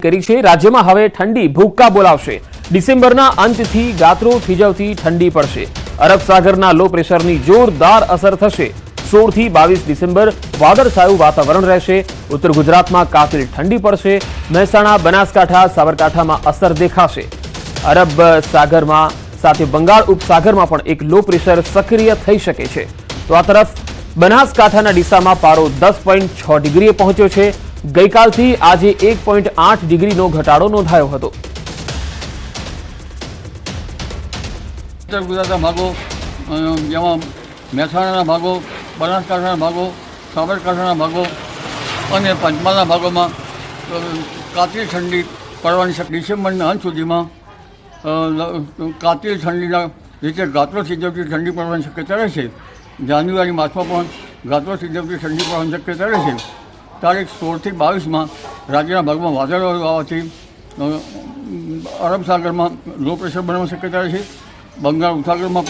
કરી છે। રાજ્યમાં હવે ઠંડી ભૂક્કા બોલાવશે। ડિસેમ્બરના અંતથી ગાત્રો થીજવતી ઠંડી પડશે। અરબ સાગરના લો પ્રેશરની જોરદાર અસર થશે। 16 થી 22 ડિસેમ્બર વાદળછાયું વાતાવરણ રહેશે। ઉત્તર ગુજરાતમાં કાતિલ ઠંડી પડશે। મહેસાણા, બનાસકાંઠા, સાબરકાંઠામાં અસર દેખાશે। અરબ સાગરમાં સાથે બંગાળ ઉપસાગરમાં પણ એક લો પ્રેશર સક્રિય થઈ શકે છે। તો આ તરફ બનાસકાંઠાના ડીસામાં પારો 10.6 ડિગ્રીએ પહોંચ્યો છે। ગઈકાલથી આજે 1.8 ડિગ્રીનો ઘટાડો નોંધાયો હતો। ઉત્તર ગુજરાતના ભાગો જેમાં મહેસાણાના ભાગો, બનાસકાંઠાના ભાગો, સાબરકાંઠાના ભાગો અને પંચમહાલના ભાગોમાં કાતિલ ઠંડી પડવાની ડિસેમ્બરના અંત સુધીમાં કાતિલ ઠંડીના રીતે ગાત્રો થીજવતી ઠંડી પડવાની શક્યતા રહેશે। જાન્યુઆરી માસમાં પણ ગાત્રો થીજવતી ઠંડી પડવાની શક્યતા રહેશે। તારીખ 16 થી 22 में राज्य भाग में वादळों आववाथी अरब सागर में लो प्रेशर बनवा शक्यता है। बंगाल उपसागर में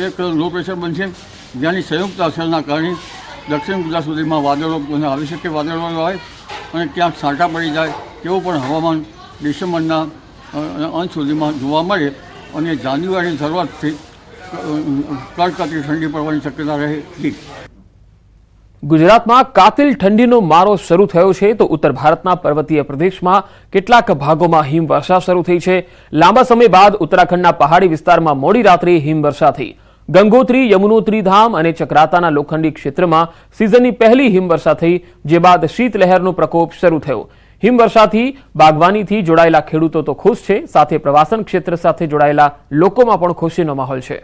एक लो प्रेशर बनशे, जेनी संयुक्त असरना कारणे दक्षिण गुजरात सुधी में वादळों आवी शके, वादळों आवे अने क्यांक छांटा पड़ी जाए तेवुं पण हवामान डिसेम्बरना अंत सुधीमां जोवा मळे अने जान्युआरी शरूआतथी कड़कती ठंडी पड़वानी शक्यता रहेगी। गुजरात में कातिल ठंडी मारो शुरू थयो छे तो उत्तर भारतना पर्वतीय प्रदेश में केटलाक भागों में हिमवर्षा शुरू थई छे। लांबा समय बाद उत्तराखंडना पहाड़ी विस्तार में मोडी रात्रे हिमवर्षा थई। गंगोत्री, यमुनोत्री धाम और चक्राताना लोखंडी क्षेत्र में सीजननी पहली हिमवर्षा थई, जे बाद शीतलहरनो प्रकोप शुरू थयो। हिमवर्षाथी बागवानीथी जोड़ायेला खेडूतो तो खुश छे, साथे प्रवासन क्षेत्र साथे जोड़ायेला लोकोमां पण खुशीनो माहोल छे।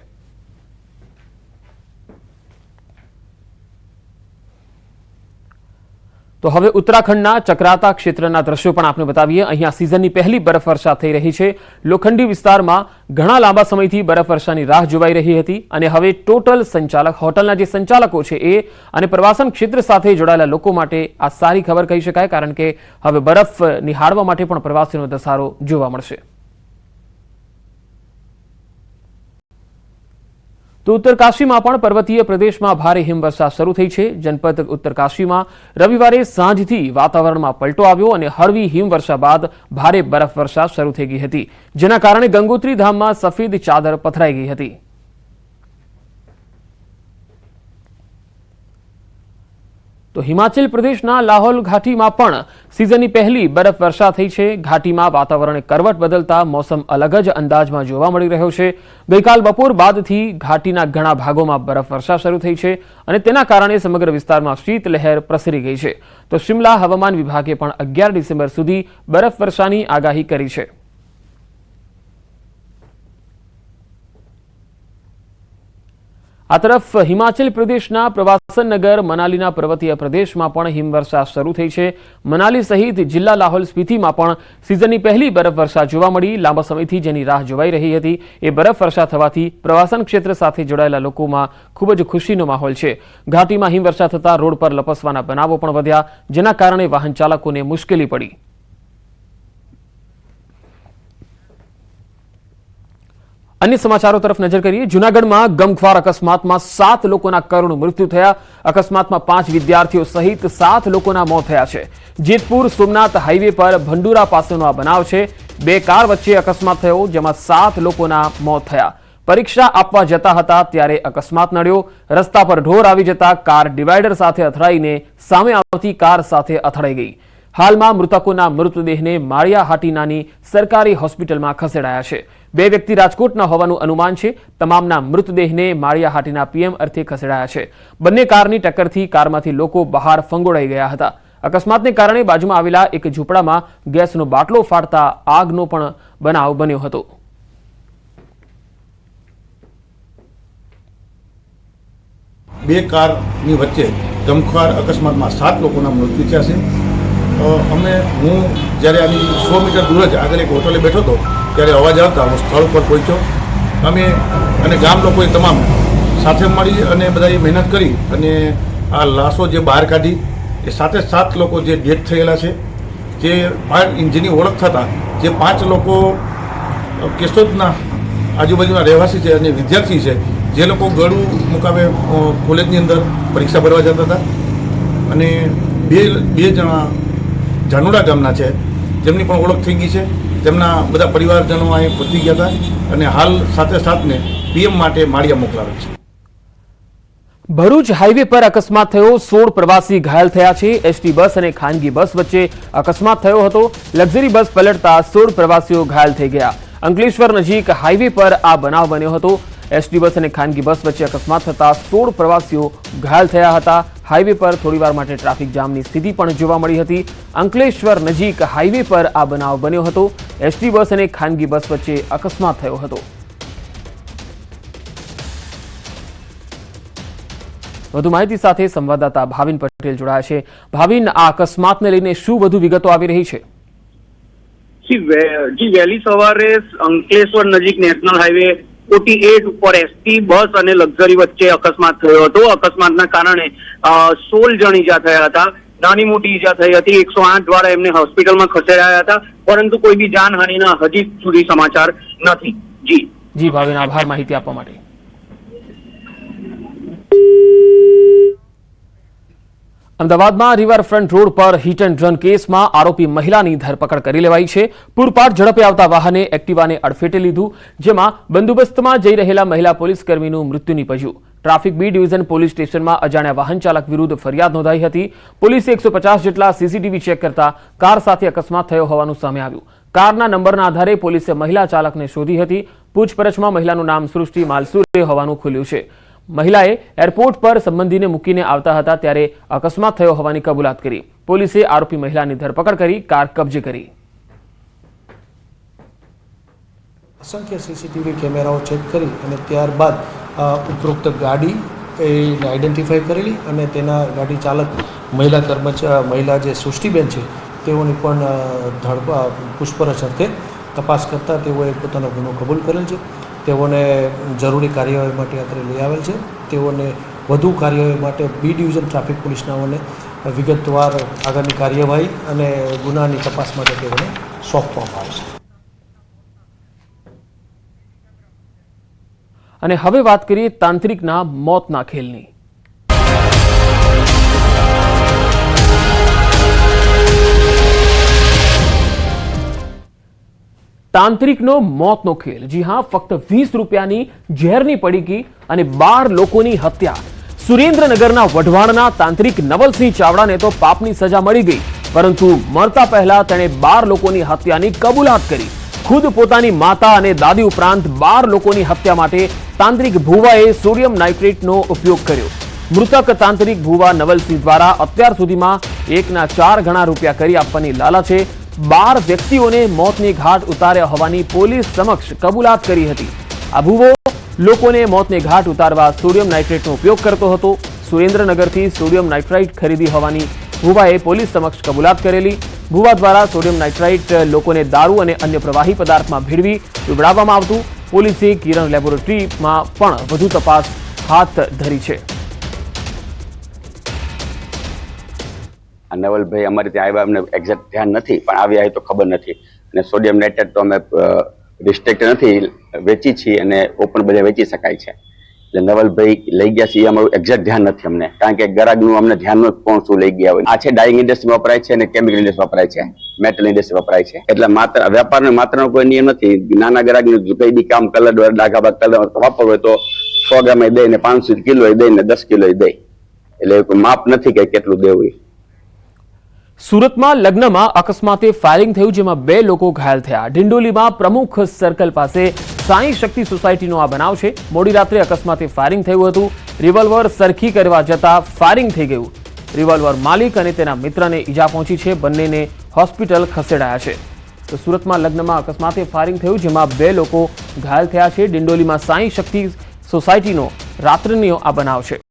तो हवे उत्तराखंडना चक्राता क्षेत्रना दृश्यो पण आपने बतावीए। अहींया सीजननी पहली बरफवर्षा थई रही छे। लोखंडी विस्तारमां घणा लांबा समयथी बरफवर्षानी राह जोवाई रही हती अने हवे टोटल संचालक, होટલના જે સંચાલકો છે એ અને પ્રવાસન ક્ષેત્ર સાથે જોડાયેલા લોકો માટે આ સારી ખબર કહી શકાય, કારણ કે હવે બરફ નિહાળવા માટે પણ પ્રવાસીનો ધસારો જોવા મળશે। तो उत्तरकाशी में पण पर्वतीय प्रदेश में भारे हिमवर्षा शुरू थई छे। जनपद उत्तरकाशी में रविवारे सांजथी वातावरण में पलटो आव्यो अने हळवी हिमवर्षा बाद भारे बरफवर्षा शुरू थई गई हती, जेना कारणे गंगोत्री धाम में सफेद चादर पथराई गई हती। तो हिमाचल प्रदेशना लाहौल घाटी में पण सीजननी पहली बरफवर्षा थई छे। घाटी में वातावरण करवट बदलता मौसम अलग ज अंदाज में जोवा मळी रह्यो छे। गईकाल बपोर बादथी घाटीना घणा भागों में बरफवर्षा शुरू थई छे अने तेना कारणे समग्र विस्तार में शीतलहर प्रसरी गई छे। तो शिमला हवामान विभागे पण 11 डिसेम्बर सुधी बरफवर्षानी आगाही करी छे। आ तरफ हिमाचल प्रदेशना प्रवासन नगर मनालीना पर्वतीय प्रदेश में पण हिमवर्षा शुरू थई छे। मनाली सहित जिल्ला लाहौल स्पीति में पण सीजननी पहली बरफवर्षा जोवा मળી। लांबा समयथी जेनी राह जोवाई रही हती ए बरफवर्षा थवाथी प्रवासन क्षेत्र साथे जोड़ायेला लोकोमां खूब ज खुशीनो माहोल छे। घाटीमां हिमवर्षा थता रोड पर लपसवाना बनावो पण वध्या, जेना कारणे वाहन चालकोने मुश्केली पड़ी। अन्य समाचारों तरफ नजर करिए। जूनागढ़ में गमख्वार अकस्मात में 7 लोगों करुण मृत्यु थया। अकस्मात में 5 विद्यार्थीओ सहित 7 लोगों मौत थया छे। जेतपुर सोमनाथ हाईवे पर भंडूरा पासेनो आ बनाव छे। 2 कार वच्चे अकस्मात थयो, जेमां 7 लोगोना मौत थया। परीक्षा आपवा जता हता त्यारे अकस्मात नड्यो। रस्ता पर ढोर आवी जता कार डिवाइडर साथे અથડાઈને सामे आवती कार साथे અથડાઈ गई। हालमां मृतकोना मृतदेहने माळियाहाटीनानी सरकारी होस्पिટલમાં ખસેડાયા છે। 2 व्यक्ति राजकोटना होવાનું अनुमान છે। તમામના મૃતદેહને માળિયાહાટીના પીએમ અર્થે ખસેડાયા છે। બંને કારની ટક્કરથી કારમાંથી લોકો બહાર ફંગોળાઈ ગયા હતા। અકસ્માતને કારણે બાજુમાં આવેલા એક ઝૂંપડામાં ગેસનો બાટલો ફાટતા આગનો પણ બનાવ બન્યો હતો। બે કારની વચ્ચે ગમખ્વાર અકસ્માતમાં 7 લોકોના મૃત્યુ થયા છે। અમે હું જ્યારે આની 100 મીટર દૂર જ આગળ એક હોટલે બેઠો હતો ત્યારે અવાજ આવતા હું સ્થળ પર પહોંચ્યો। અમે અને ગામ લોકોએ તમામ સાથે મળી અને બધાએ મહેનત કરી અને આ લાશો જે બહાર કાઢી। એ સાથે 7 લોકો જે ડેથ થયેલા છે, જે જેની ઓળખ થતાં જે 5 લોકો કેશોદના આજુબાજુના રહેવાસી છે અને વિદ્યાર્થી છે, જે લોકો ગળું મુકામે કોલેજની અંદર પરીક્ષા ભરવા જતા હતા અને બે જણા જાનુડા ગામના છે જેમની પણ ઓળખ થઈ ગઈ છે. તેમના બધા પરિવારજનો અહીં પહોંચી ગયા હતા અને હાલ સાથે સાથને પીએમ માટે માળિયા મોકલાવેલ છે. ભરૂચ હાઈવે પર અકસ્માત થયો, 16 પ્રવાસી ઘાયલ થયા છે. એસટી બસ અને ખાનગી બસ વચ્ચે અકસ્માત થયો હતો. લક્ઝરી બસ પલટતા 16 પ્રવાસીઓ ઘાયલ થઈ ગયા. અંકલેશ્વર નજીક હાઈવે પર આ બનાવ બન્યો હતો. એસટી બસ અને ખાનગી બસ વચ્ચે અકસ્માત થતા 16 પ્રવાસીઓ ઘાયલ થયા હતા. હાઈવે પર થોડીવાર માટે ટ્રાફિક જામની સ્થિતિ પણ જોવા મળી હતી. અંકલેશ્વર નજીક હાઈવે પર આ બનાવ બન્યો હતો. એસટી બસ અને ખાનગી બસ વચ્ચે અકસ્માત થયો હતો. વધુ માહિતી સાથે સંવાદદાતા ભાવિન પટેલ જોડાયા છે. ભાવિન, આ અકસ્માતને લઈને શું વધુ વિગતો આવી રહી છે? જી વહેલી સવારે અંકલેશ્વર નજીક નેશનલ હાઈવે 48 ઉપર એસટી બસ અને લક્ઝરી વચ્ચે અકસ્માત થયો હતો. અકસ્માતના કારણે 16 જણ ઈજા થયા હતા. નાની મોટી ઈજા થઈ હતી. 108 દ્વારા એમને હોસ્પિટલમાં ખસેડાયા હતા, પરંતુ કોઈ બી જાનહાનિના હજી સુધી સમાચાર નથી. જી ભાવિન, આભાર માહિતી આપવા માટે. અમદાવાદમાં રિવરફ્રન્ટ રોડ પર હિટ એન્ડ રન કેસમાં આરોપી મહિલાની ધરપકડ કરી લેવાઈ છે. પૂરપાટ ઝડપે આવતા વાહને એક્ટિવાને અડફેટે લીધું, જેમાં બંદોબસ્તમાં જઈ રહેલા મહિલા પોલીસકર્મીનું મૃત્યુ નીપજ્યું. ટ્રાફિક બી ડિવિઝન પોલીસ સ્ટેશનમાં અજાણ્યા વાહન ચાલક વિરુદ્ધ ફરિયાદ નોંધાઈ હતી. પોલીસે 150 જેટલા સીસીટીવી ચેક કરતા કાર સાથે અકસ્માત થયો હોવાનું સામે આવ્યું. કારના નંબરના આધારે પોલીસે મહિલા ચાલકને શોધી હતી. પૂછપરછમાં મહિલાનું નામ સૃષ્ટિ માલસુરે હોવાનું ખુલ્યું છે. મહિલાએ એરપોર્ટ પર સંબંધીને મૂકીને આવતા હતા ત્યારે અકસ્માત થયો હોવાની કબૂલાત કરી. પોલીસે આરોપી મહિલાની ધરપકડ કરી કાર કબજે કરી. અસંખ્ય સીસીટીવી કેમેરાઓ ચેક કરી અને ત્યારબાદ ઉપરોક્ત ગાડી એને આઈડેન્ટિફાઈ કરેલી અને તેના ગાડી ચાલક મહિલા જે સૃષ્ટિબેન છે તેઓની પણ પૂછપરછ અર્થે તપાસ કરતા તેઓએ પોતાનો ગુનો કબૂલ કરેલ છે. તેઓને જરૂરી કાર્યવાહી માટે અત્રે લઈ આવેલ છે. તેઓને વધુ કાર્યવાહી માટે બી ડિવિઝન ટ્રાફિક પોલીસનાઓને વિગતવાર આગળની કાર્યવાહી અને ગુનાની તપાસ માટે તેઓને સોંપવામાં આવશે. અને હવે વાત કરીએ તાંત્રિકના મોતના ખેલની. તાંત્રિકનો મોતનો ખેલ. જી હા, ફક્ત 20 રૂપિયાની ઝેરની પડીકી અને 12 લોકોની હત્યા. સુરેન્દ્રનગરના વઢવાણના તાંત્રિક નવલસિંહ ચાવડાને તો પાપની સજા મળી ગઈ, પરંતુ મરતા પહેલા તેણે 12 લોકોની હત્યાની કબૂલાત કરી. ખુદ પોતાની માતા અને દાદી ઉપરાંત 12 લોકોની હત્યા માટે તાંત્રિક ભુવાએ સોડિયમ નાઇટ્રેટનો ઉપયોગ કર્યો. મૃતક તાંત્રિક ભુવા નવલસિંહ દ્વારા અત્યાર સુધીમાં 1ના 4 ગણા રૂપિયા કરી આપવાની લાલચે 12 વ્યક્તિઓને મોતની ઘાટ ઉતાર્યા હોવાની પોલીસ સમક્ષ કબૂલાત કરી હતી. આ ભુવો લોકોને મોતને ઘાટ ઉતારવા સોડિયમ નાઇટ્રેટનો ઉપયોગ કરતો હતો. સુરેન્દ્રનગરથી સોડિયમ નાઇટ્રાઇટ ખરીદી હોવાની ભુવાએ પોલીસ સમક્ષ કબૂલાત કરેલી. ભુવા દ્વારા સોડિયમ નાઇટ્રાઇટ લોકોને દારૂ અને અન્ય પ્રવાહી પદાર્થમાં ભેળવી પીવડાવવામાં આવતું. પોલીસે કિરણ લેબોરેટરીમાં પણ વધુ તપાસ હાથ ધરી છે. નવલભાઈ અમારે ત્યાં આવ્યા, અમને એક્ઝેક્ટ ધ્યાન નથી, પણ આવ્યા હોય તો ખબર નથી. અને સોડિયમ નાઇટ્રેટ તો અમે રિસ્ટ્રિક્ટ નથી, વેચી છીએ અને ઓપન બધે વેચી શકાય છે. એટલે નવલભાઈ લઈ ગયા છે એ અમારું એક્ઝેક્ટ ધ્યાન નથી અમને, કારણ કે ગ્રાહકનું અમને ધ્યાન ન કોણ શું લઈ ગયા હોય. આ છે ડાઇંગ ઇન્ડસ્ટ્રી વપરાય છે અને કેમિકલ ઇન્ડસ્ટ્રી વપરાય છે, મેટલ ઇન્ડસ્ટ્રી વપરાય છે. એટલે માત્ર વેપારનો માત્રનો કોઈ નિયમ નથી. નાના ગ્રાહકનું કઈ બી કામ કલર ડાઘા કલર વાપરવો હોય તો 100 ગ્રામ દઈ ને 500 કિલો દઈ ને 10 કિલો દઈ. એટલે કોઈ માપ નથી કે કેટલું દેવું. સુરતમાં લગ્નમાં અકસ્માતે ફાયરિંગ થયું, જેમાં 2 લોકો ઘાયલ થયા. ડિંડોલીમાં પ્રમુખ સર્કલ પાસે સાંઈ શક્તિ સોસાયટીનો આ બનાવ છે. મોડી રાત્રે અકસ્માતે ફાયરિંગ થયું હતું. રિવોલ્વર સરખી કરવા જતા ફાયરિંગ થઈ ગયું. રિવોલ્વર માલિક અને તેના મિત્રને ઈજા પહોંચી છે. બંનેને હોસ્પિટલ ખસેડાયા છે. તો સુરતમાં લગ્નમાં અકસ્માતે ફાયરિંગ થયું, જેમાં 2 લોકો ઘાયલ થયા છે. ડિંડોલીમાં સાંઈ શક્તિ સોસાયટીનો રાત્રિનો આ બનાવ છે.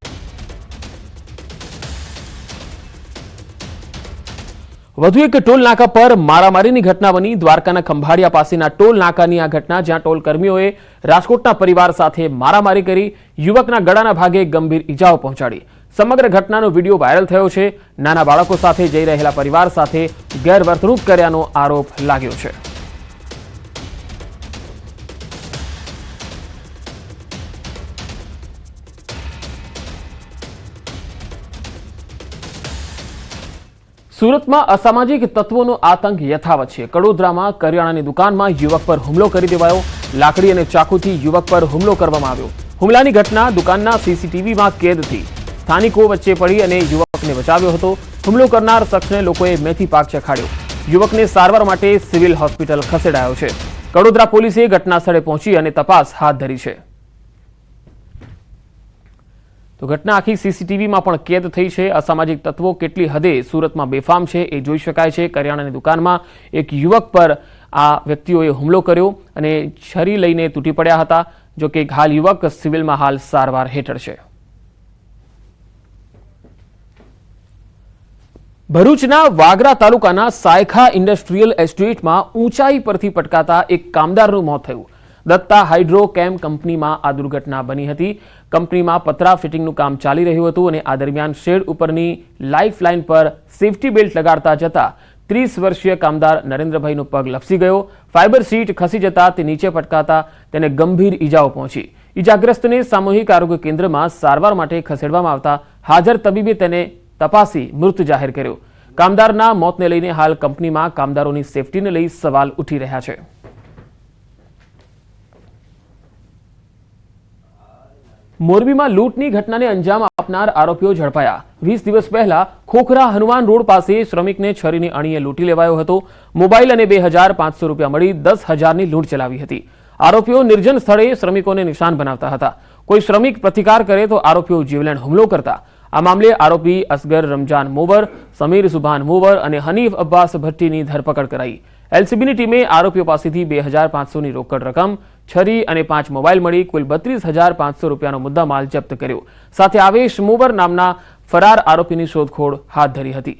વધુ એક ટોલ નાકા પર મારામારીની ઘટના બની. દ્વારકાના ખંભાળિયા પાસેના ટોલ નાકાની આ ઘટના, જ્યાં ટોલ કર્મીઓએ રાજકોટના પરિવાર સાથે મારામારી કરી યુવકના ગળાના ભાગે ગંભીર ઈજાઓ પહોંચાડી. સમગ્ર ઘટનાનો વિડીયો વાયરલ થયો છે. નાના બાળકો સાથે જઈ રહેલા પરિવાર સાથે ગેરવર્તણૂક કર્યાનો આરોપ લાગ્યો છે. સુરતમાં અસામાજિક તત્વોનો આતંક યથાવત છે। કડોદરામાં કરિયાણાની દુકાનમાં યુવક પર હુમલો કરી દેવાયો। લાકડી અને ચાકુથી યુવક પર હુમલો કરવામાં આવ્યો। હુમલાની ઘટના દુકાનના સીસીટીવીમાં કેદ થઈ। સ્થાનિકો વચ્ચે પડી અને યુવકને બચાવ્યો હતો। હુમલો કરનાર શખ્સને લોકોએ મેથી પાક ચખાડ્યો। યુવકને સારવાર માટે સિવિલ હોસ્પિટલ ખસેડાયો છે। કડોદરા પોલીસે ઘટના સ્થળે પહોંચી અને તપાસ હાથ ધરી છે। તો ઘટના આખી સીસીટીવીમાં પણ કેદ થઈ છે। અસામાજિક તત્વો કેટલી હદે સુરતમાં બેફામ છે એ જોઈ શકાય છે। કરિયાણાની દુકાનમાં એક યુવક પર આ વ્યક્તિઓએ હુમલો કર્યો અને છરી લઈને તૂટી પડ્યા હતા। જો કે હાલ યુવક સિવિલમાં હાલ સારવાર હેઠળ છે। ભરૂચના વાગરા તાલુકાના સાયખા ઇન્ડસ્ટ્રીયલ એસ્ટેટમાં ઊંચાઈ પરથી પટકાતા એક કામદારનું મોત થયું। દત્તા હાઇડ્રો કેમ કંપનીમાં આ દુર્ઘટના બની હતી। કંપનીમાં પતરા ફિટિંગનું કામ ચાલી રહ્યું હતું અને આ દરમિયાન શેડ ઉપરની લાઇફ લાઇન પર સેફટી બેલ્ટ લગાડતા જતા 30 વર્ષીય કામદાર નરેન્દ્રભાઈનો પગ લપસી ગયો। ફાઇબર સીટ ખસી જતા તે નીચે પટકાતા તેને ગંભીર ઈજાઓ પહોંચી। ઈજાગ્રસ્તને સામૂહિક આરોગ્ય કેન્દ્રમાં સારવાર માટે ખસેડવામાં આવતા હાજર તબીબે તેને તપાસી મૃત જાહેર કર્યો। કામદારના મોતને લઈને હાલ કંપનીમાં કામદારોની સેફટીને લઈ સવાલ ઉઠી રહ્યા છે। મોરબીમાં લૂંટની ઘટનાને અંજામ આપનાર આરોપીઓ ઝડપાયા। 20 દિવસ પહેલા ખોખરા હનુમાન રોડ પાસે શ્રમિકને છરીની અણીએ લૂંટી લેવાયો હતો। મોબાઈલ અને 2500 રૂપિયા મળી 10,000ની લૂંટ ચલાવી હતી। આરોપીઓ નિર્જન સ્થળે શ્રમિકોને નિશાન બનાવતા હતા। કોઈ શ્રમિક પ્રતિકાર કરે તો આરોપીઓ જીવલેણ હુમલો કરતા। આ મામલે આરોપી અસગર રમજાન મોવર, સમીર સુભાન મોવર અને હનીફ અબ્બાસ ભટ્ટીની ધરપકડ કરાઈ। એલસીબીની ટીમે આરોપીઓ પાસેથી 2500ની રોકડ રકમ, છરી અને 5 મોબાઈલ મળી કુલ 32,500 રૂપિયાનો મુદ્દામાલ જપ્ત કર્યો। સાથે આવેશ મોવર નામના ફરાર આરોપીની શોધખોળ હાથ ધરી હતી।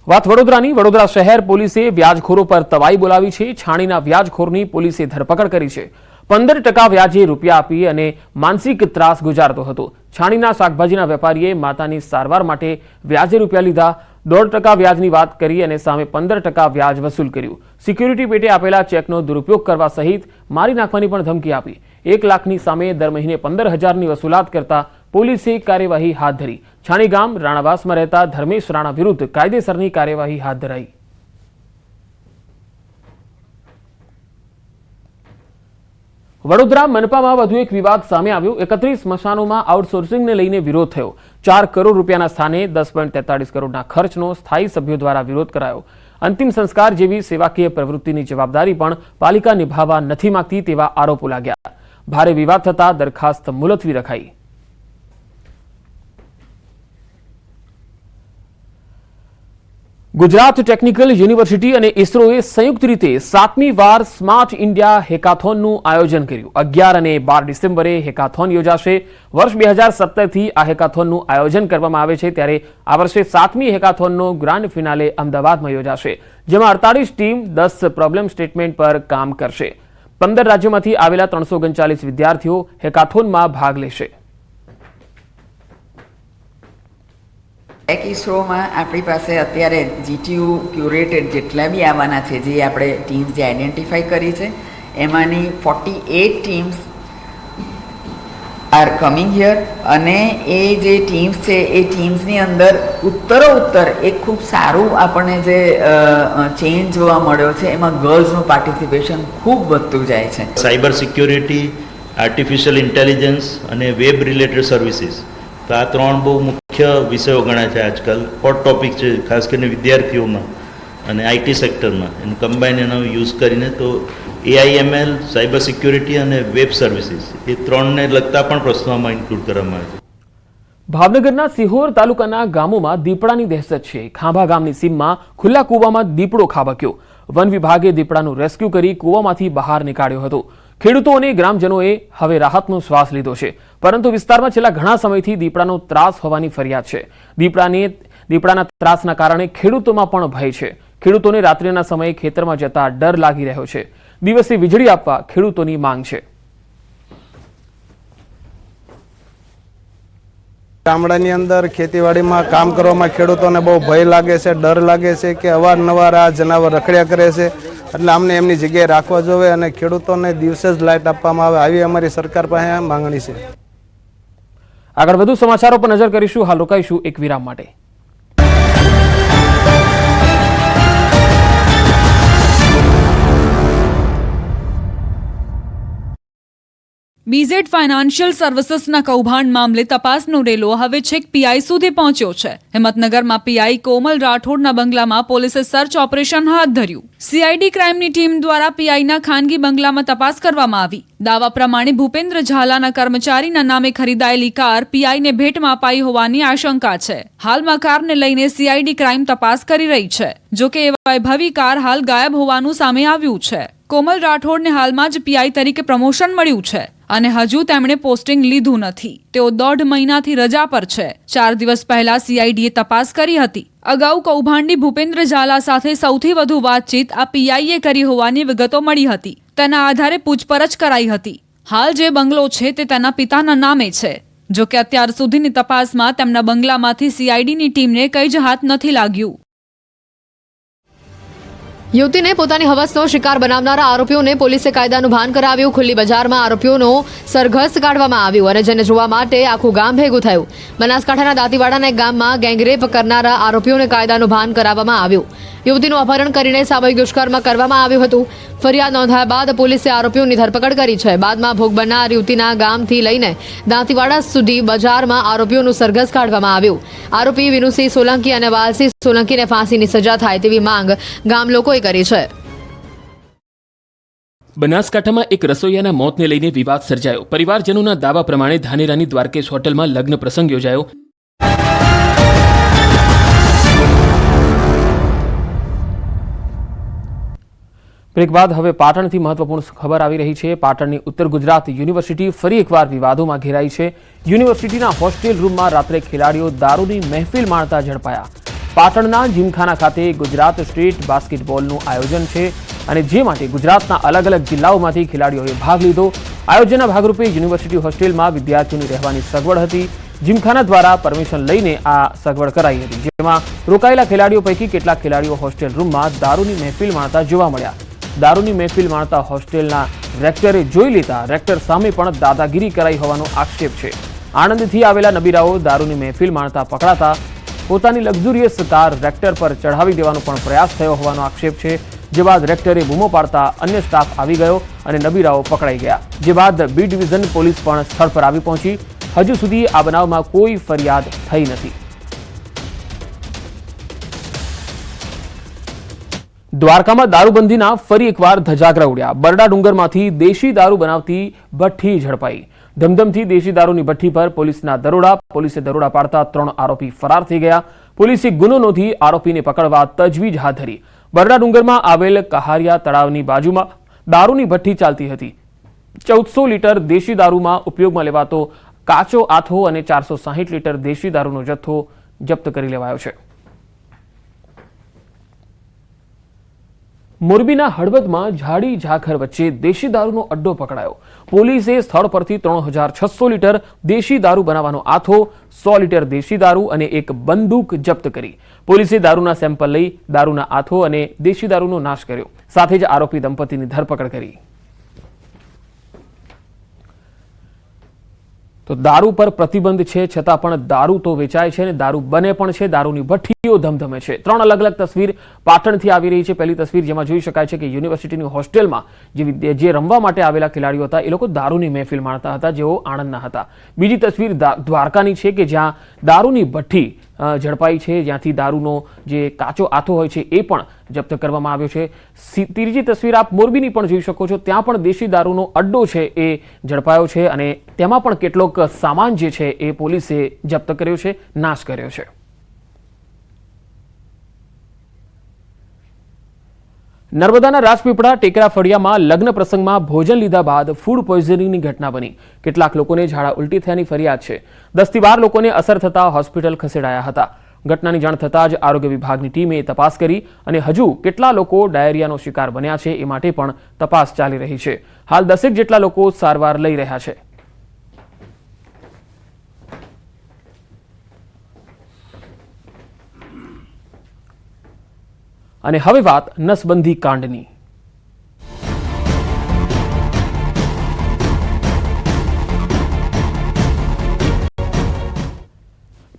વાત વડોદરાની। વડોદરા શહેર પોલીસે વ્યાજખોરો પર તવાઈ બોલાવી છે। છાણીના વ્યાજખોરની પોલીસે ધરપકડ કરી છે। 15% વ્યાજે રૂપિયા આપી અને માનસિક ત્રાસ ગુજારતો હતો। છાણીના શાકભાજીના વેપારીએ માતાની સારવાર માટે વ્યાજે રૂપિયા લીધા। 1.5% વ્યાજની વાત કરી અને સામે 15% વ્યાજ વસૂલ કર્યું। સિક્યુરિટી પેટે આપેલા ચેકનો દુરુપયોગ કરવા સહિત મારી નાખવાની પણ ધમકી આપી। 1 લાખની સામે દર મહિને 15,000ની વસૂલાત કરતા પોલીસે કાર્યવાહી હાથ ધરી। છાણી ગામ રાણાવાસમાં રહેતા ધર્મેશ રાણા વિરુદ્ધ કાયદેસરની કાર્યવાહી હાથ ધરાઈ। વડોદરા મનપામાં વધુ એક વિવાદ સામે આવ્યો। 31 સ્મશાનોમાં આઉટસોર્સિંગને લઈને વિરોધ થયો। 4 કરોડ રૂપિયાના સ્થાને 10.43 કરોડના ખર્ચનો સ્થાયી સભ્યો દ્વારા વિરોધ કરાયો। અંતિમ સંસ્કાર જેવી સેવાકીય પ્રવૃત્તિની જવાબદારી પણ પાલિકા નિભાવવા નથી માંગતી તેવા આરોપો લાગ્યા। ભારે વિવાદ થતા દરખાસ્ત મુલતવી રખાઈ। ગુજરાત ટેકનિકલ યુનિવર્સિટી અને ઇસરોએ સંયુક્ત રીતે 7મી વાર સ્માર્ટ ઇન્ડિયા હેકાથોનનું આયોજન કર્યું। 11 અને 12 ડિસેમ્બરે હેકાથોન યોજાશે। વર્ષ 2017થી આ હેકાથોનનું આયોજન કરવામાં આવે છે ત્યારે આ વર્ષે 7મી હેકાથોનનો ગ્રાન્ડ ફિનાલે અમદાવાદમાં યોજાશે, જેમાં 48 ટીમ 10 પ્રોબ્લેમ સ્ટેટમેન્ટ પર કામ કરશે। 15 રાજ્યોમાંથી આવેલા 339 વિદ્યાર્થીઓ હેકાથોનમાં ભાગ લેશે। ટેક ઇસરોમાં આપણી પાસે અત્યારે જીટીયુ ક્યુરેટેડ જેટલા બી આવવાના છે, જે આપણે ટીમ્સ જે આઈડેન્ટિફાઈ કરી છે, એમાંની 48 ટીમ્સ આર કમિંગ હિયર। અને એ જે ટીમ્સ છે એ ટીમ્સની અંદર ઉત્તરોત્તર એક ખૂબ સારું આપણને જે ચેન્જ જોવા મળ્યો છે, એમાં ગર્લ્સનું પાર્ટિસિપેશન ખૂબ વધતું જાય છે। સાયબર સિક્યોરિટી, આર્ટિફિશિયલ ઇન્ટેલિજન્સ અને વેબ રિલેટેડ સર્વિસીસ, તો આ 3 બહુ મુખ્ય વિષયો ગણાય છે આજકાલ, હોટ ટોપિક છે ખાસ કરીને વિદ્યાર્થીઓમાં અને આઈટી સેક્ટરમાં। એનું કમ્બાઈન એનો યુઝ કરીને તો AIML, સાયબર સિક્યોરિટી અને વેબ સર્વિસીસ એ 3ને લગતા પણ પ્રશ્નોમાં ઇન્ક્લુડ કરવામાં આવે છે। ભાવનગરના સિહોર તાલુકાના ગામોમાં દીપડાની દહેશત છે। ખાંભા ગામની સીમમાં ખુલ્લા કૂવામાં દીપડો ખાબક્યો। વન વિભાગે દીપડાનું રેસ્ક્યુ કરી કૂવામાંથી બહાર નીકાળ્યો હતો। ખેડૂતો અને ગ્રામજનોએ હવે રાહતનો શ્વાસ લીધો છે, પરંતુ વિસ્તારમાં છેલ્લા ઘણા સમયથી દીપડાનો ત્રાસ હોવાની ફરિયાદ છે। દીપડાના ત્રાસના કારણે ખેડૂતોમાં પણ ભય છે। ખેડૂતોને રાત્રિના સમયે ખેતરમાં જતા ડર લાગી રહ્યો છે। દિવસે વીજળી આપવા ખેડૂતોની માંગ છે। ગામડાની અંદર ખેતીવાડીમાં કામ કરવામાં ખેડૂતોને બહુ ભય લાગે છે, ડર લાગે છે કે અવારનવાર આ જનાવર રખડ્યા કરે છે, એટલે અમને એમની જગ્યાએ રાખવા જોઈએ અને ખેડૂતોને દિવસે જ લાઇટ આપવામાં આવે, આવી અમારી સરકાર પાસે માંગણી છે। આગળ વધુ સમાચારો પર નજર કરીશું. હાલ રોકાઈશું એક વિરામ માટે. બીઝેડ ફાઇનાન્શિયલ સર્વિસીસના કૌભાંડ મામલે તપાસનો રેલો હવે છેક પીઆઈ સુધી પહોંચ્યો છે. હિંમતનગરમાં પીઆઈ કોમલ રાઠોડના બંગલામાં પોલીસે સર્ચ ઓપરેશન હાથ ધર્યું. સીઆઈડી ક્રાઇમની ટીમ દ્વારા પીઆઈના ખાનગી બંગલામાં તપાસ કરવામાં આવી. દાવા પ્રમાણે ભૂપેન્દ્ર ઝાલાના કર્મચારીના નામે ખરીદાયેલી કાર પીઆઈને ભેટમાં અપાઈ હોવાની આશંકા છે. હાલમાં કારને લઈને સીઆઈડી ક્રાઇમ તપાસ કરી રહી છે. જોકે એ વૈભવી કાર હાલ ગાયબ હોવાનું સામે આવ્યું છે. કોમલ રાઠોડને હાલમાં જ પીઆઈ તરીકે પ્રમોશન મળ્યું છે અને હજુ તેમણે પોસ્ટિંગ લીધું નથી. તેઓ 1.5 મહિનાથી રજા પર છે. 4 દિવસ પહેલા સીઆઈડીએ તપાસ કરી હતી. અગાઉ કૌભાંડી ભૂપેન્દ્ર ઝાલા સાથે સૌથી વધુ વાતચીત આ પીઆઈએ કરી હોવાની વિગતો મળી હતી. તેના આધારે પૂછપરછ કરાઈ હતી. હાલ જે બંગલો છે તે તેના પિતાના નામે છે. જોકે અત્યાર સુધીની તપાસમાં તેમના બંગલામાંથી સીઆઈડીની ટીમને કંઈ જ હાથ નથી લાગ્યું. યુવતીને પોતાની હવસનો શિકાર બનાવનારા આરોપીઓને પોલીસે કાયદાનું ભાન કરાવ્યું. ખુલ્લી બજારમાં આરોપીઓનો સરઘસ કાઢવામાં આવ્યો અને જેને જોવા માટે આખું ગામ ભેગું થયું. બનાસકાંઠાના દાંતીવાડાના એક ગામમાં ગેંગરેપ કરનારા આરોપીઓને કાયદાનું ભાન કરાવવામાં આવ્યું. યુવતીનું અપહરણ કરીને સામૂહિક દુષ્કર્મ કરવામાં આવ્યું હતું. ફરિયાદ નોંધાયા બાદ પોલીસે આરોપીઓની ધરપકડ કરી છે. બાદમાં ભોગ બનનાર યુવતીના ગામથી લઈને દાંતીવાડા સુધી બજારમાં આરોપીઓનું સરઘસ કાઢવામાં આવ્યું. આરોપી વિનુસિંહ સોલંકી અને વાલસિંહ સોલંકીને ફાંસીની સજા થાય તેવી માંગ ગામ લોકોએ કરી છે. બનાસકાંઠામાં એક રસોઈયાના મોતને લઈને વિવાદ સર્જાયો. પરિવારજનોના દાવા પ્રમાણે ધાનેરાની દ્વારકેશ હોટલમાં લગ્ન પ્રસંગ યોજાયો. બ્રેક બાદ હવે પાટણથી મહત્વપૂર્ણ ખબર આવી રહી છે. પાટણની ઉત્તર ગુજરાત યુનિવર્સિટી ફરી એકવાર વિવાદોમાં ઘેરાઈ છે. યુનિવર્સિટીના હોસ્ટેલ રૂમમાં રાત્રે ખેલાડીઓ દારૂની મહેફિલ માણતા ઝડપાયા. પાટણના જીમખાના ખાતે ગુજરાત સ્ટેટ બાસ્કેટબોલનું આયોજન છે અને જે માટે ગુજરાતના અલગ અલગ જિલ્લાઓમાંથી ખેલાડીઓએ ભાગ લીધો. આયોજનના ભાગરૂપે યુનિવર્સિટી હોસ્ટેલમાં વિદ્યાર્થીઓની રહેવાની સગવડ હતી. જીમખાના દ્વારા પરમિશન લઈને આ સગવડ કરાઈ હતી, જેમાં રોકાયેલા ખેલાડીઓ પૈકી કેટલાક ખેલાડીઓ હોસ્ટેલ રૂમમાં દારૂની મહેફિલ માણતા જોવા મળ્યા. દારૂની મહેફિલ માણતા હોસ્ટેલના રેક્ટરે જોઈ લેતા રેક્ટર સામે પણ દાદાગીરી કરાઈ હોવાનો આક્ષેપ છે. આણંદથી આવેલા નબીરાઓ દારૂની મહેફિલ માણતા પકડાતા પોતાની લક્ઝુરિયસ કાર રેક્ટર પર ચઢાવી દેવાનો પણ પ્રયાસ થયો હોવાનો આક્ષેપ છે. જે બાદ રેક્ટરે બૂમો પાડતા અન્ય સ્ટાફ આવી ગયો અને નબીરાઓ પકડાઈ ગયા. જે બાદ બી ડિવિઝન પોલીસ પણ સ્થળ પર આવી પહોંચી. હજુ સુધી આ બનાવમાં કોઈ ફરિયાદ થઈ નથી. દ્વારકામાં દારૂબંધીના ફરી એકવાર ધજાગરા ઉડ્યા. બરડા ડુંગરમાંથી દેશી દારૂ બનાવતી ભઠ્ઠી ઝડપાઈ. ધમધમથી દેશી દારૂની ભઠ્ઠી પર પોલીસના દરોડા. પોલીસે દરોડા પાડતા 3 આરોપી ફરાર થઈ ગયા. પોલીસે ગુનો નોંધી આરોપીને પકડવા તજવીજ હાથ ધરી. બરડા ડુંગરમાં આવેલ કહારિયા તળાવની બાજુમાં દારૂની ભઠ્ઠી ચાલતી હતી. 1400 લીટર દેશી દારૂમાં ઉપયોગમાં લેવાતો કાચો આથો અને 460 લીટર દેશી દારૂનો જથ્થો જપ્ત કરી લેવાયો છે. મોરબીના હળવદમાં ઝાડી ઝાખર વચ્ચે દેશી દારૂનો અડ્ડો પકડાયો. પોલીસે સ્થળ પરથી 3600 લીટર દેશી દારૂ બનાવવાનો આથો, 100 લીટર દેશી દારૂ અને એક બંદૂક જપ્ત કરી. પોલીસે દારૂના સેમ્પલ લઈ દારૂના આથો અને દેશી દારૂનો નાશ કર્યો. સાથે જ આરોપી દંપતીની ધરપકડ કરી. તો દારૂ પર પ્રતિબંધ છે છતાં પણ દારૂ તો વેચાય છે અને દારૂ બને પણ છે. દારૂની ભઠ્ઠીઓ ધમધમે છે. 3 અલગ અલગ તસવીર પાટણથી આવી રહી છે. પહેલી તસવીર જેમાં જોઈ શકાય છે કે યુનિવર્સિટીની હોસ્ટેલમાં જે રમવા માટે આવેલા ખેલાડીઓ હતા એ લોકો દારૂની મહેફિલ માણતા હતા, જેઓ આણંદના હતા. બીજી તસવીર દ્વારકાની છે કે જ્યાં દારૂની ભઠ્ઠી ઝડપાઈ છે, જ્યાંથી દારૂનો જે કાચો આથો હોય છે એ પણ જપ્ત કરવામાં આવ્યો છે. ત્રીજી તસવીર આપ મોરબીની પણ જોઈ શકો છો. ત્યાં પણ દેશી દારૂનો અડ્ડો છે એ ઝડપાયો છે અને તેમાં પણ કેટલોક સામાન જે છે એ પોલીસે જપ્ત કર્યો છે, નાશ કર્યો છે. નર્મદાના રાજપીપળા ટેકરા ફળિયામાં લગ્ન પ્રસંગમાં ભોજન લીધા બાદ ફૂડ પોઈઝનિંગની ઘટના બની. કેટલાક લોકોને ઝાડા ઉલટી થયાની ફરિયાદ છે. 10 થી 12 લોકોને અસર થતા હોસ્પિટલ ખસેડાયા હતા. ઘટનાની જાણ થતાં જ આરોગ્ય વિભાગની ટીમે તપાસ કરી અને હજુ કેટલા લોકો ડાયરિયાનો શિકાર બન્યા છે એ માટે પણ તપાસ ચાલી રહી છે. હાલ 10 જેટલા લોકો સારવાર લઈ રહ્યા છે. અને હવે વાત નસબંધી કાંડની.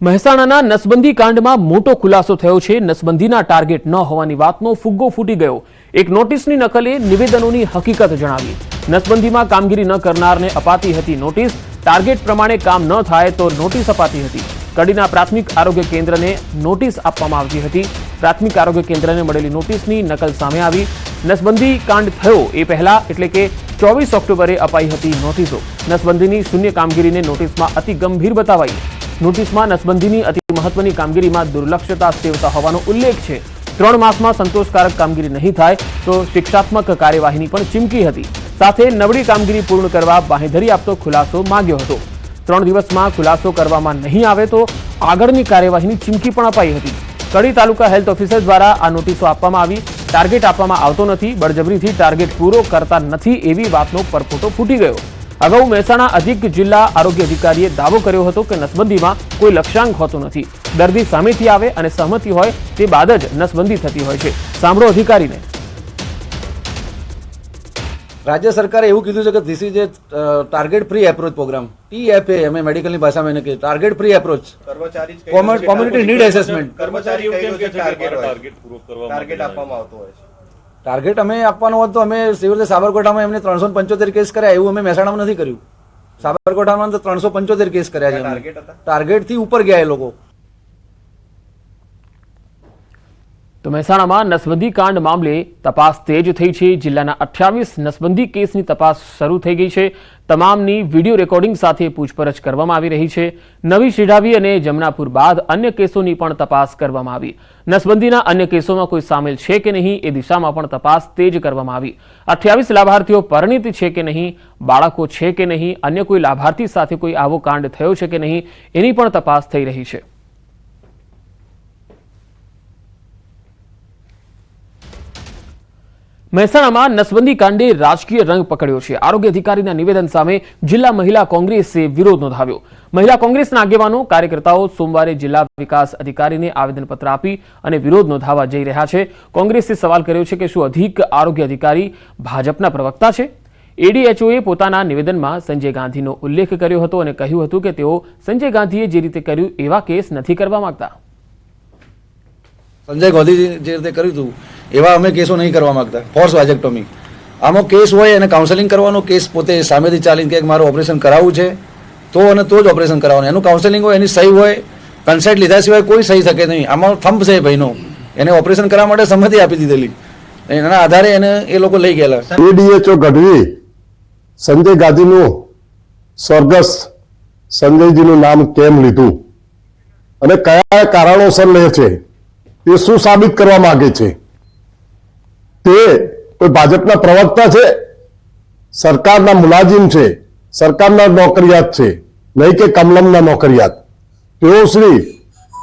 મહેસાણાના નસબંધી કાંડમાં મોટો ખુલાસો થયો છે. નસબંધીના ટાર્ગેટ ન હોવાની વાતનો ફુગ્ગો ફૂટી ગયો. એક નોટિસની નકલે નિવેદનોની હકીકત જણાવી. નસબંધીમાં કામગીરી ન કરનારને અપાતી હતી નોટિસ. ટાર્ગેટ પ્રમાણે કામ ન થાય તો નોટિસ અપાતી હતી. કડીના પ્રાથમિક આરોગ્ય કેન્દ્રને નોટિસ આપવામાં આવતી હતી. પ્રાથમિક આરોગ્ય કેન્દ્રને મળેલી નોટિસની નકલ સામે આવી. નસબંધી કાંડ થયો એ પહેલા એટલે કે 24 ઓક્ટોબરે અપાઈ હતી નોટિસો. નસબંધીની શૂન્ય કામગીરીને નોટિસમાં અતિ ગંભીર બતાવાઈ. નોટિસમાં નસબંધીની અતિ મહત્વની કામગીરીમાં દુર્લક્ષતા સેવતા હોવાનો ઉલ્લેખ છે. 3 માસમાં સંતોષકારક કામગીરી નહીં થાય તો શિક્ષાત્મક કાર્યવાહીની પણ ચીમકી હતી. સાથે નબળી કામગીરી પૂર્ણ કરવા બાંહેધરી આપતો ખુલાસો માંગ્યો હતો. 3 દિવસમાં ખુલાસો કરવામાં નહીં આવે તો આગળની કાર્યવાહીની ચીમકી પણ અપાઈ હતી. કડી તાલુકા હેલ્થ ઓફિસર દ્વારા આ નોટિસો આપવામાં આવી. ટાર્ગેટ આપવામાં આવતો નથી, બળજબરીથી ટાર્ગેટ પૂરો કરતા નથી એવી વાતનો પરપોટો ફૂટી ગયો. અગાઉ મહેસાણા અધિક જિલ્લા આરોગ્ય અધિકારીએ દાવો કર્યો હતો કે નસબંધીમાં કોઈ લક્ષ્યાંક હોતો નથી. દર્દી સામેથી આવે અને સહમતિ હોય તે બાદ જ નસબંધી થતી હોય છે. સાંભળો અધિકારીને. રાજ્ય સરકારે એવું કીધું છે કે this is a target free approach program, TFA અમે મેડિકલની ભાષામાં એને કહીએ, target free approach, community need assessment. Target અમે આપવાનો હોત તો અમે સિવિલ સાબરકાંઠામાં એમને 375 કેસ કર્યા, એવું અમે મહેસાણામાં નથી કર્યું. સાબરકાંઠામાં તો 375 કેસ કર્યા છે. ટાર્ગેટથી ઉપર ગયા એ લોકો. તો મહેસાણામાં નસબંધી કાંડ મામલે તપાસ તેજ થઈ છે. જિલ્લાના 28 નસબંધી કેસની તપાસ શરૂ થઈ ગઈ છે. તમામની વિડીયો રેકોર્ડિંગ સાથે પૂછપરછ કરવામાં આવી રહી છે. નવી શિઢાવી અને જમનાપુર બાદ અન્ય કેસોની પણ તપાસ કરવામાં આવી. નસબંધીના અન્ય કેસોમાં કોઈ સામેલ છે કે નહીં એ દિશામાં પણ તપાસ તેજ કરવામાં આવી. 28 લાભાર્થીઓ પરિણીત છે કે નહીં, બાળકો છે કે નહીં, અન્ય કોઈ લાભાર્થી સાથે કોઈ આવો કાંડ થયો છે કે નહીં એની પણ તપાસ થઈ રહી છે. મહેસાણામાં નસબંધી કાંડે રાજકીય રંગ પકડ્યો છે. આરોગ્ય અધિકારીના નિવેદન સામે જિલ્લા મહિલા કોંગ્રેસે વિરોધ નોંધાવ્યો. મહિલા કોંગ્રેસના આગેવાનો કાર્યકર્તાઓ સોમવારે જિલ્લા વિકાસ અધિકારીને આવેદનપત્ર આપી અને વિરોધ નોંધાવવા જઈ રહ્યા છે. કોંગ્રેસે સવાલ કર્યો છે કે શું અધિક આરોગ્ય અધિકારી ભાજપના પ્રવક્તા છે? એડીએચઓએ પોતાના નિવેદનમાં સંજય ગાંધીનો ઉલ્લેખ કર્યો હતો અને કહ્યું હતું કે તેઓ સંજય ગાંધીએ જે રીતે કર્યું એવા કેસ નથી કરવા માંગતા. સંજય ગાંધી જે રીતે કર્યું હતું એવા અમે કેસો નહીં કરવા માંગતા. ફોર્સ વાજેક્ટોમી આમાં કેસ હોય અને કાઉન્સેલિંગ કરવાનો, કેસ પોતે સામેથી ચાલીને કે મારું ઓપરેશન કરાવવું છે તો અને તો જ ઓપરેશન કરાવવાનું, એનું કાઉન્સેલિંગ હોય, એની સહી હોય, કન્સેન્ટ લીધા સિવાય કોઈ સહી શકે નહીં. આમાં થંભ છે ભાઈનો, એને ઓપરેશન કરવા માટે સંમતિ આપી દીધેલી, એના આધારે એને એ લોકો લઈ ગયેલા. એડીએચઓ ગઢવી સંજય ગાંધીનું સ્વર્ગસ્થ સંજયજીનું નામ કેમ લીધું અને કયા કારણોસર લે છે એ શું સાબિત કરવા માંગે છે? તે કોઈ ભાજપના પ્રવક્તા છે? સરકારના મુલાજિમ છે, સરકારના નોકરિયાત છે, નહીં કે કમલમના નોકરિયાત. તેઓ શ્રી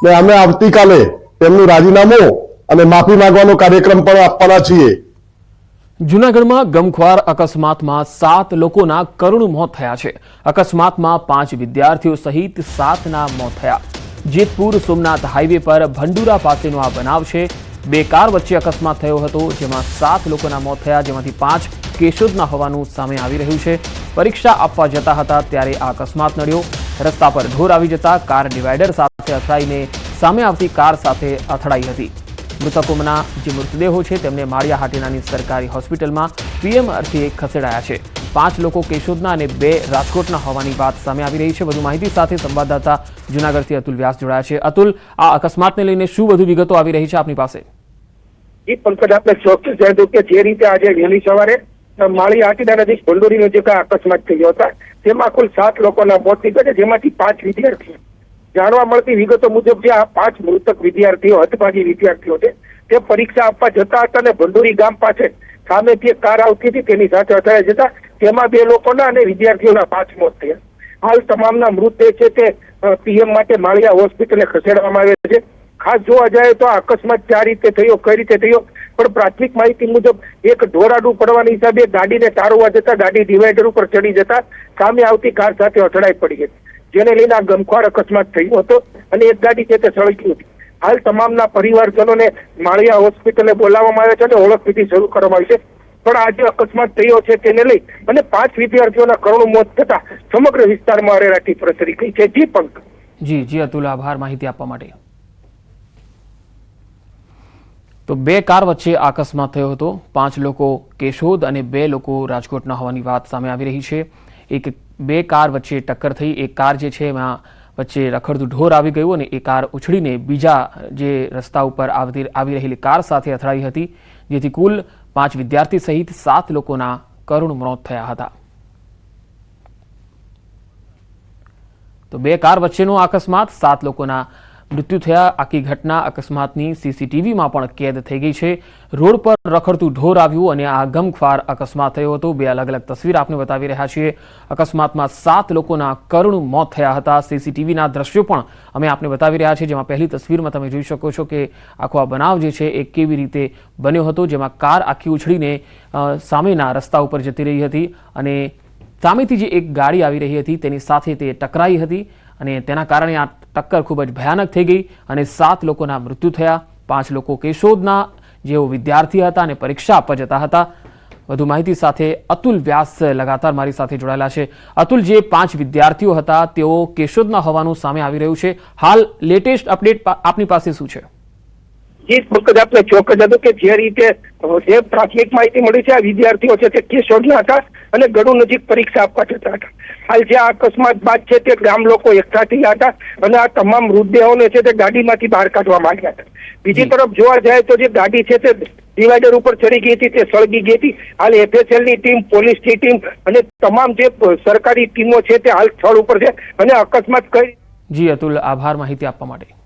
ને અમે આવતીકાલે તેમનું રાજીનામું અને માફી માંગવાનો કાર્યક્રમ પણ આપવાના છીએ. જૂનાગઢમાં ગમખ્વાર અકસ્માતમાં 7 લોકોના કરુણ મોત થયા છે. અકસ્માતમાં 5 વિદ્યાર્થીઓ સહિત 7ના મોત થયા. જેતપુર સોમનાથ હાઈવે પર ભંડુરા પાસેનો આ બનાવ છે. 2 કાર વચ્ચે અકસ્માત થયો હતો, જેમાં 7 લોકોના મોત થયા, જેમાંથી 5 કેશોદના હોવાનું સામે આવી રહ્યું છે. પરીક્ષા આપવા જતા હતા ત્યારે આ અકસ્માત નડ્યો. રસ્તા પર ઢોર આવી જતા કાર ડિવાઈડર સાથે અથડાઈને સામે આવતી કાર સાથે અથડાઈ હતી. મૃતકોના જે મૃતદેહો છે તેમને માળિયા હાટીનાની સરકારી હોસ્પિટલમાં પીએમ અર્થે ખસેડાયા છે. 5 લોકો કેશોદના અને 2 રાજકોટના હોવાની વાત સામે આવી રહી છે. વધુ માહિતી સાથે સંવાદદાતા જૂનાગઢથી અતુલ વ્યાસ જોડાયા છે. અતુલ, આ અકસ્માતને લઈને શું વધુ વિગતો આવી રહી છે આપની પાસે? પંકજ, આપણે ચોક્કસ જણાવ્યું કે જે રીતે આજે વહેલી સવારે માળી હાટીના નજીક ભંડોરીનો જે અકસ્માત થયો હતા તેમાં કુલ 7 લોકોના મોત નીકળ્યા છે, જેમાંથી 5 વિદ્યાર્થીઓ. જાણવા મળતી વિગતો મુજબ જે આ 5 મૃતક વિદ્યાર્થીઓ હતભાગી વિદ્યાર્થીઓ છે તે પરીક્ષા આપવા જતા હતા અને ભંડોરી ગામ પાસે સામેથી એક કાર આવતી હતી, તેની સાથે અથડાઈ જતા તેમાં 2 લોકોના અને વિદ્યાર્થીઓના 5 મોત થયા. હાલ તમામના મૃતદેહ છે તે પીએમ માટે માળિયા હોસ્પિટલે ખસેડવામાં આવ્યા છે. ખાસ જોવા જાય તો આ અકસ્માત કઈ રીતે થયો, પણ પ્રાથમિક માહિતી મુજબ એક ઢોરાડું પડવાની હિસાબે ગાડીને તારવા જતા ગાડી ડિવાઈડર ઉપર ચડી જતા સામે આવતી કાર સાથે અથડાઈ પડી હતી, જેને લઈને આ ગમખ્વાર અકસ્માત થયો હતો અને એક ગાડી છે તે સળગી હતી. હાલ તમામના પરિવારજનોને માળિયા હોસ્પિટલે બોલાવવામાં આવ્યા છે અને ઓળખવિધિ શરૂ કરવામાં આવી છે. પણ આ જે અકસ્માત થયો છે તેને લઈ અને 5 વિદ્યાર્થીઓના કરુણ મોત થતા સમગ્ર વિસ્તારમાં અરેરાટી પ્રસરી ગઈ છે. જી પંકજ. જી અતુલ, આભાર માહિતી આપવા માટે. તો 2 કાર વચ્ચે અકસ્માત થયો હતો. 5 લોકો કેશોદ અને 2 લોકો રાજકોટના હોવાની વાત સામે આવી રહી છે. 2 કાર વચ્ચે ટક્કર થઈ. એક કાર જે છે એમાં વચ્ચે રખડતું ઢોર આવી ગયું અને એ કાર ઉછળીને બીજા જે રસ્તા ઉપર આવી રહેલી કાર સાથે અથડાઈ હતી, જેથી કુલ 5 વિદ્યાર્થી સહિત 7 લોકોના કરુણ મોત થયા હતા. તો 2 કાર વચ્ચેનો અકસ્માત, 7 લોકોના મૃત્યુ થયા. આખી ઘટના અકસ્માતની સીસીટીવીમાં પણ કેદ થઈ ગઈ છે. રોડ પર રખડતું ઢોર આવ્યું અને આ ગમખ્વાર અકસ્માત થયો હતો. 2 અલગ અલગ તસવીર આપને બતાવી રહ્યા છીએ. અકસ્માતમાં 7 લોકોના કરુણ મોત થયા હતા. સીસીટીવીના દ્રશ્યો પણ અમે આપને બતાવી રહ્યા છીએ, જેમાં પહેલી તસવીરમાં તમે જોઈ શકો છો કે આખો આ બનાવ જે છે એ કેવી રીતે બન્યો હતો, જેમાં કાર આખી ઉછળીને સામેના રસ્તા ઉપર જતી રહી હતી અને સામેથી જે એક ગાડી આવી રહી હતી તેની સાથે તે ટકરાઈ હતી અને તેના કારણે આ ટક્કર ખૂબ જ ભયાનક થઈ ગઈ અને 7 લોકોના મૃત્યુ થયા. 5 લોકો કેશોદના જેઓ વિદ્યાર્થી હતા અને પરીક્ષા આપવા જતા હતા. વધુ માહિતી સાથે અતુલ વ્યાસ લગાતાર મારી સાથે જોડાયેલા છે. અતુલ, જે 5 વિદ્યાર્થીઓ હતા તેઓ કેશોદના હોવાનું સામે આવી રહ્યું છે. હાલ લેટેસ્ટ અપડેટ આપની પાસે શું છે? જી પંકજ, આપને ચોક્કસ હતું કે જે રીતે જે પ્રાથમિક માહિતી મળી છે, આ વિદ્યાર્થીઓ છે તે કેશોદના હતા અને ગડુ નજીક પરીક્ષા આપવા જતા હતા. હાલ જે આ અકસ્માત બાદ છે તે ગામ લોકો એકઠા થયા હતા અને આ તમામ મૃતદેહોને છે તે ગાડીમાંથી બહાર કાઢવામાં આવ્યા હતા. બીજી તરફ જોવા જાય તો જે ગાડી છે તે ડિવાઈડર ઉપર ચડી ગઈ હતી, તે સળગી ગઈ હતી. હાલ FSL ની ટીમ, પોલીસની ટીમ અને તમામ જે સરકારી ટીમો છે તે હાલ સ્થળ ઉપર છે અને અકસ્માત કઈ. જી અતુલ, આભાર માહિતી આપવા માટે.